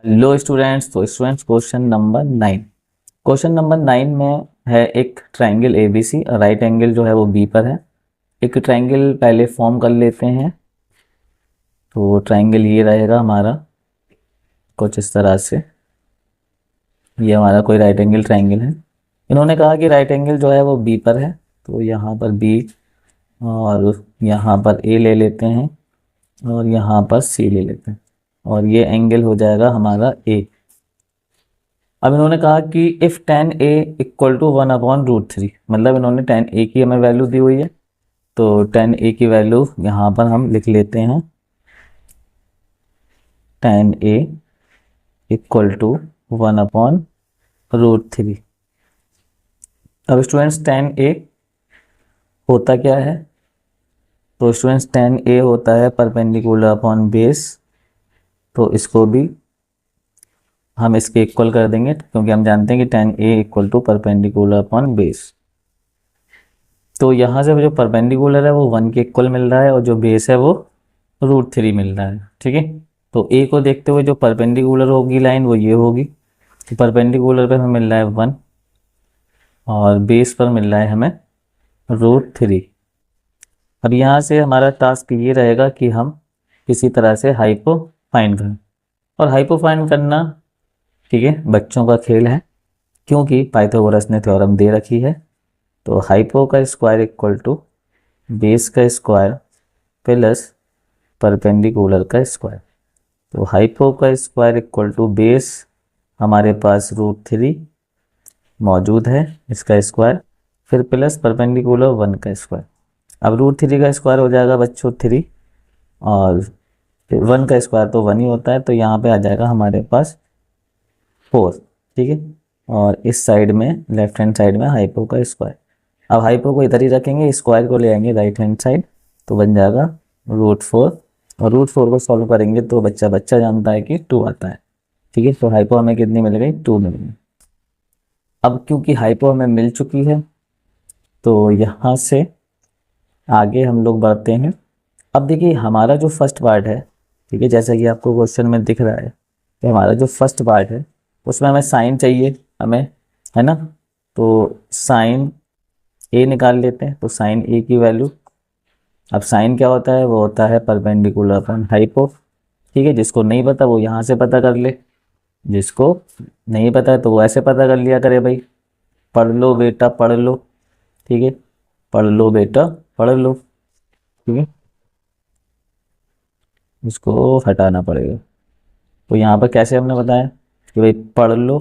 Hello students. तो students question number 9 में है एक ट्राइंगल एबीसी, राइट एंगल जो है वो बी पर है। एक ट्राइंगल पहले फॉर्म कर लेते हैं। तो ट्राइंगल ये रहेगा हमारा कुछ इस तरह से। ये हमारा कोई राइट एंगल ट्राइंगल है। इन्होंने कहा कि राइट एंगल जो है वो बी पर है, तो यहाँ पर बी और यहाँ पर ए ले लेते हैं और यहाँ पर सी ले लेते हैं और ये एंगल हो जाएगा हमारा ए। अब इन्होंने कहा कि if tan a equal to 1/√3, मतलब इन्होंने tan a की हमें वैल्यू दी हुई है। तो tan a की वैल्यू यहाँ पर हम लिख लेते हैं, tan a इक्वल टू 1/√3। अब स्टूडेंट्स tan a होता क्या है? तो स्टूडेंट्स tan a होता है परपेंडिकुलर अपॉन बेस। तो इसको भी हम इसके इक्वल कर देंगे क्योंकि हम जानते हैं कि tan a equal to perpendicular upon base. तो यहाँ से जो परपेंडिकुलर है वो 1 के इक्वल मिल रहा है और जो बेस है वो √3 मिल रहा है। ठीक है, तो ए को देखते हुए जो परपेंडिकुलर होगी लाइन वो ये होगी। तो परपेंडिकुलर पे हमें मिल रहा है 1 और बेस पर मिल रहा है हमें √3। अब यहाँ से हमारा टास्क ये रहेगा कि हम किसी तरह से हाइपो फाइंड करें। और हाइपो फाइंड करना, ठीक है, बच्चों का खेल है क्योंकि पाइथागोरस ने थ्योरम दे रखी है। तो हाइपो का स्क्वायर इक्वल टू बेस का स्क्वायर प्लस परपेंडिकुलर का स्क्वायर। तो हाइपो का स्क्वायर इक्वल टू बेस हमारे पास √3 मौजूद है, इसका स्क्वायर, फिर प्लस परपेंडिकुलर 1 का स्क्वायर। अब √3 का स्क्वायर हो जाएगा बच्चों 3 और फिर 1 का स्क्वायर तो 1 ही होता है, तो यहाँ पे आ जाएगा हमारे पास 4। ठीक है, और इस साइड में लेफ्ट हैंड साइड में हाइपो का स्क्वायर। अब हाइपो को इधर ही रखेंगे, स्क्वायर को ले आएंगे राइट हैंड साइड, तो बन जाएगा √4 और √4 को सॉल्व करेंगे तो बच्चा जानता है कि 2 आता है। ठीक है, तो हाइपो हमें कितनी मिल गई? 2 मिल गई। अब क्योंकि हाइपो हमें मिल चुकी है तो यहाँ से आगे हम लोग बढ़ते हैं। अब देखिए हमारा जो फर्स्ट पार्ट है, ठीक है, जैसा कि आपको क्वेश्चन में दिख रहा है कि हमारा जो फर्स्ट पार्ट है उसमें हमें साइन चाहिए हमें, है ना। तो साइन ए निकाल लेते हैं। तो साइन ए की वैल्यू, अब साइन क्या होता है? वो होता है परपेंडिकुलर अपॉन हाइपो। ठीक है, जिसको नहीं पता वो यहाँ से पता कर ले, जिसको नहीं पता है तो वो ऐसे पता कर लिया करे। भाई पढ़ लो बेटा पढ़ लो, ठीक है, पढ़ लो बेटा पढ़ लो। ठीक है, इसको हटाना पड़ेगा। तो यहाँ पर कैसे हमने बताया कि भाई पढ़ लो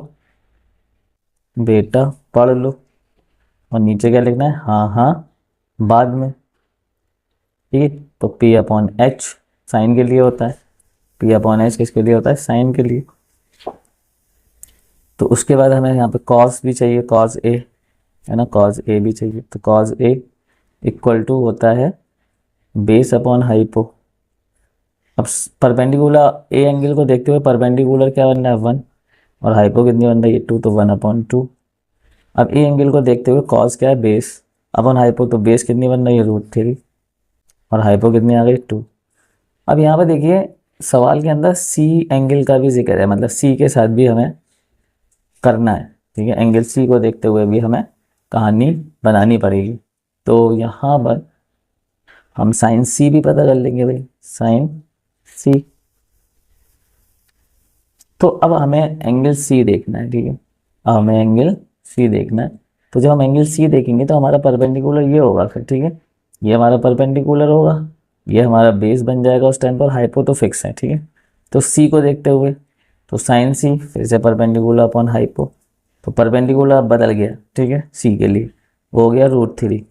बेटा पढ़ लो, और नीचे क्या लिखना है? हाँ हाँ बाद में। ठीक है, तो P/H साइन के लिए होता है, P/H किसके लिए होता है? साइन के लिए। तो उसके बाद हमें यहाँ पे कॉस भी चाहिए, कॉस ए, है ना, कॉस ए भी चाहिए। तो कॉस ए इक्वल टू होता है बेस अपॉन हाइपो। अब परपेंडिकुलर ए एंगल को देखते हुए परपेंडिकुलर क्या बनना है? 1 और हाइपो कितनी बन रही है? 2, तो 1/2। अब ए एंगल को देखते हुए कॉस क्या है? बेस अपॉन हाइपो, तो बेस कितनी बन रही है? √3 और हाइपो कितनी आ गई? 2। अब यहाँ पर देखिए सवाल के अंदर सी एंगल का भी जिक्र है, मतलब सी के साथ भी हमें करना है। ठीक है, एंगल सी को देखते हुए भी हमें कहानी बनानी पड़ेगी। तो यहाँ पर हम साइन सी भी पता कर लेंगे भाई, साइन सी। तो अब हमें एंगल सी देखना है। ठीक है, अब हमें एंगल सी देखना है। तो जब हम एंगल सी देखेंगे तो हमारा परपेंडिकुलर ये होगा फिर। ठीक है, ये हमारा परपेंडिकुलर होगा, ये हमारा बेस बन जाएगा उस टाइम पर, हाइपो तो फिक्स है। ठीक है, तो सी को देखते हुए तो साइन सी फिर से परपेंडिकुलर अपॉन हाइपो, तो परपेंडिकुलर बदल गया। ठीक है, सी के लिए वो हो गया √3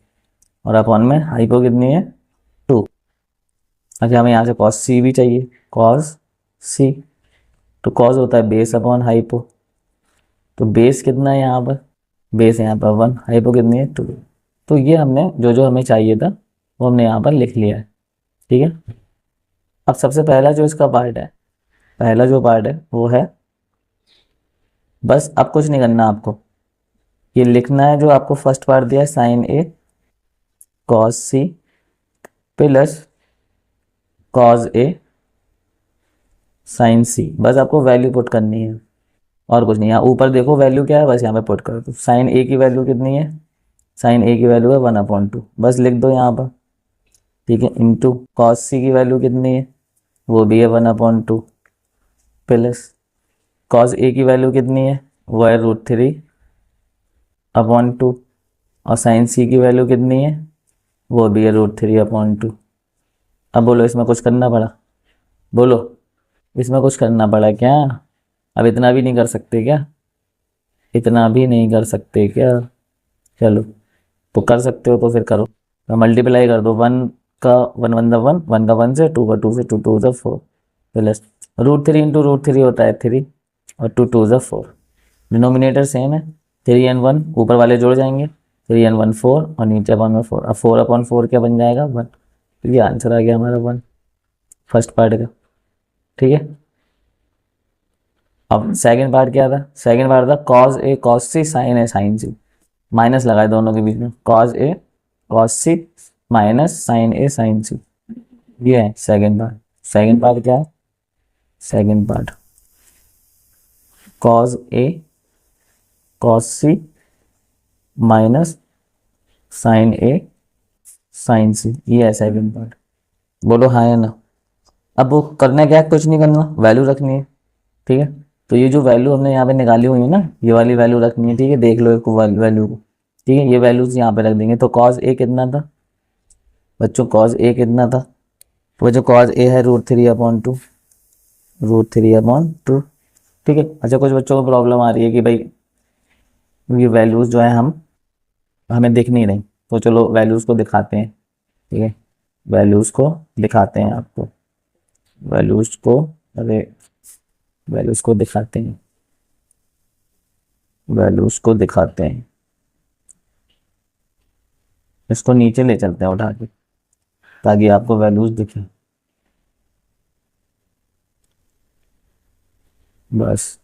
और अपॉन में हाइपो कितनी है? 2। अच्छा हमें यहाँ से कॉस सी भी चाहिए, कॉस सी। तो कॉस होता है बेस अपॉन हाइपो, तो बेस कितना है यहाँ पर? बेस यहाँ पर 1, हाइपो कितनी है? 2। तो ये हमने जो जो हमें चाहिए था वो हमने यहाँ पर लिख लिया है। ठीक है, अब सबसे पहला जो इसका पार्ट है, पहला जो पार्ट है वो है, बस अब कुछ नहीं करना आपको, ये लिखना है जो आपको फर्स्ट पार्ट दिया है, sign A cos C plus cos A sign सी, बस आपको वैल्यू पुट करनी है और कुछ नहीं। यहाँ ऊपर देखो वैल्यू क्या है, बस यहाँ पे पुट कर दो। साइन ए की वैल्यू कितनी है, साइन ए की वैल्यू है 1/2, बस लिख दो यहाँ पर, ठीक है। इंटू कॉस सी की वैल्यू कितनी है, वो भी है 1/2, प्लस कॉस ए की वैल्यू कितनी है, वो है √3/2, और साइन सी की वैल्यू कितनी है, वो भी है √3/2। अब बोलो इसमें कुछ करना पड़ा, बोलो इसमें कुछ करना पड़ा क्या? अब इतना भी नहीं कर सकते क्या, इतना भी नहीं कर सकते क्या? चलो, तो कर सकते हो तो फिर करो। तो मल्टीप्लाई कर दो, वन का one one the one, one का वन से, टू का टू से, टू टू ज़ा 4, प्लस √3 × √3 होता है 3, और टू टू ज़ा 4, डिनोमिनेटर सेम है, 3 and 1 ऊपर वाले जुड़ जाएंगे, 3 and 1 4, और नीचे 1/4, अब 4/4 क्या बन जाएगा 1। तो ये आंसर आ गया हमारा 1, फर्स्ट पार्ट का, ठीक है। अब सेकंड पार्ट क्या था, सेकंड पार्ट था cos A cos C sign A sign C, minus लगाए दोनों के बीच में, cos A cos C minus sign A sign सी, ये है सेकंड पार्ट। सेकंड पार्ट क्या है, second part cos A cos C minus sign A sign सी, ये है सेकंड पार्ट। बोलो हाँ या ना। अब वो करना क्या है, कुछ नहीं करना, वैल्यू रखनी है, ठीक है। तो ये जो वैल्यू हमने यहाँ पे निकाली हुई है ना, ये वाली वैल्यू रखनी है, ठीक है। देख लो एक वैल्यू को, ठीक है, ये वैल्यूज यहाँ पे रख देंगे। तो कॉस ए कितना था बच्चों, कॉस ए कितना था, वो जो कॉस ए है √3/2, √3/2, ठीक है। अच्छा, कुछ बच्चों को प्रॉब्लम आ रही है कि भाई ये वैल्यूज जो है हमें दिख नहीं रही, तो चलो वैल्यूज को दिखाते हैं, ठीक है। वैल्यूज को दिखाते हैं आपको, वैल्यूज को, अरे वैल्यूज को दिखाते हैं, वैल्यूज को दिखाते हैं। इसको नीचे ले चलते हैं उठा के, ताकि आपको वैल्यूज दिखे, बस,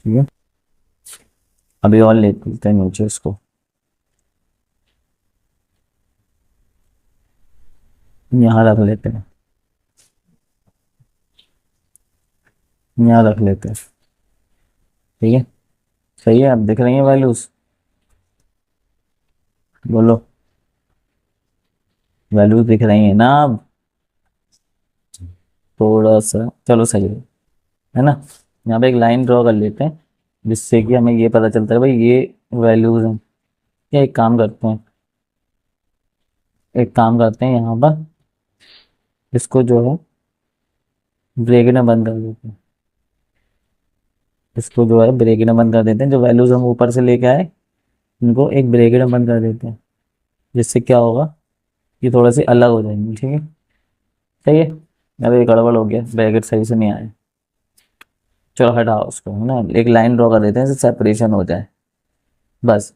ठीक है। अभी और ले चलते हैं नीचे इसको, यहाँ रख लेते हैं, यहाँ रख लेते हैं, ठीक है। सही है, अब दिख रही है वैल्यूज, बोलो वैल्यूज दिख रही है ना अब, थोड़ा सा, चलो सही है ना। यहाँ पे एक लाइन ड्रॉ कर लेते हैं, जिससे कि हमें ये पता चलता है भाई ये वैल्यूज हैं। या एक काम करते हैं, एक काम करते हैं, यहाँ पर इसको जो है ब्रैकेट में बंद कर देते हैं, इसको जो है ब्रैकेट में बंद कर देते हैं। जो वैल्यूज हम ऊपर से लेके आए, इनको एक ब्रैकेट में बंद कर देते हैं, जिससे क्या होगा, ये थोड़ा सी अलग हो जाएंगे, ठीक है। सही है, अरे ये गड़बड़ हो गया, ब्रैकेट सही से नहीं आए, चलो हटाओ उसको, है ना। एक लाइन ड्रॉ कर देते हैं, इससे सेपरेशन हो जाए, बस।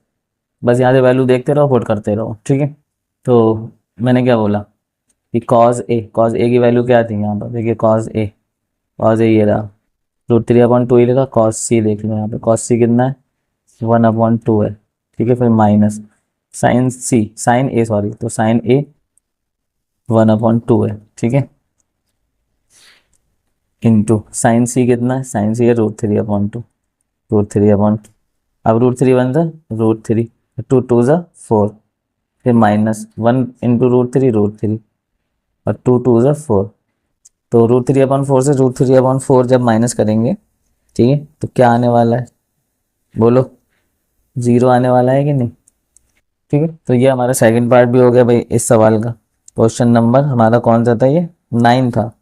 बस यहाँ से वैल्यू देखते रहो, पुट करते रहो, ठीक है। तो मैंने क्या बोला कि कॉज ए की वैल्यू क्या थी, यहाँ पर देखिए, कॉज ए ये रहा, √3/2 ही लिखा। कॉस सी देख लो, यहाँ पे कॉस सी कितना है, 1/2 है, ठीक है। फिर माइनस साइन ए, सॉरी, तो साइन ए 1/2 है, ठीक है। इंटू साइन सी कितना है, साइन सी है √3/2, √3/2, अब √3 × 1 √3, टू टू ज़ा 4, फिर माइनस 1 × √3, और टू टू ज़ा 4। तो √3/4 से √3/4 जब माइनस करेंगे, ठीक है, तो क्या आने वाला है, बोलो, 0 आने वाला है कि नहीं, ठीक है। तो ये हमारा सेकंड पार्ट भी हो गया भाई इस सवाल का। क्वेश्चन नंबर हमारा कौन सा था, ये 9 था,